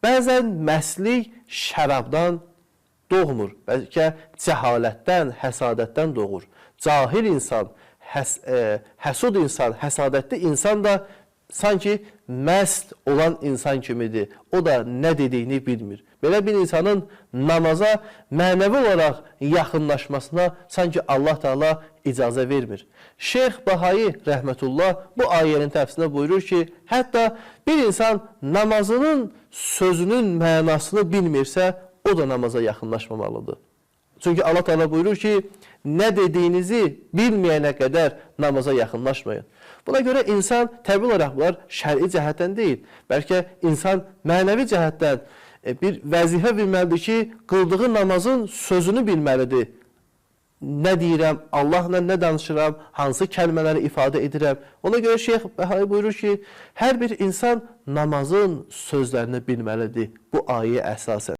Bəzən məstlik şərabdan doğmur, bəlkə cəhalətdən, həsadətdən doğur. Cahil insan, həsud insan, həsadətli insan da sanki məst olan insan kimidir. O da nə dediyini bilmir. Belə bir insanın namaza mənəvi olaraq yaxınlaşmasına sanki Allah Teala icazə vermir. Şeyx Bahai rəhmətullah bu ayənin təfsirində buyurur ki, hətta bir insan namazının sözünün mənasını bilmirsə, o da namaza yaxınlaşmamalıdır. Çünki Allah Teala buyurur ki, nə dediyinizi bilməyənə qədər namaza yaxınlaşmayın. Buna görə insan təbii olaraq bunlar şər'i cəhətdən deyil, bəlkə insan mənəvi cəhətdən bir vəzifə bilməlidir ki, qıldığı namazın sözünü bilməlidir. Nə deyirəm, Allahla nə danışıram, hansı kəlmələri ifadə edirəm. Ona görə Şeyx Bahai buyurur ki, hər bir insan namazın sözlərini bilməlidir bu ayəyə əsasən.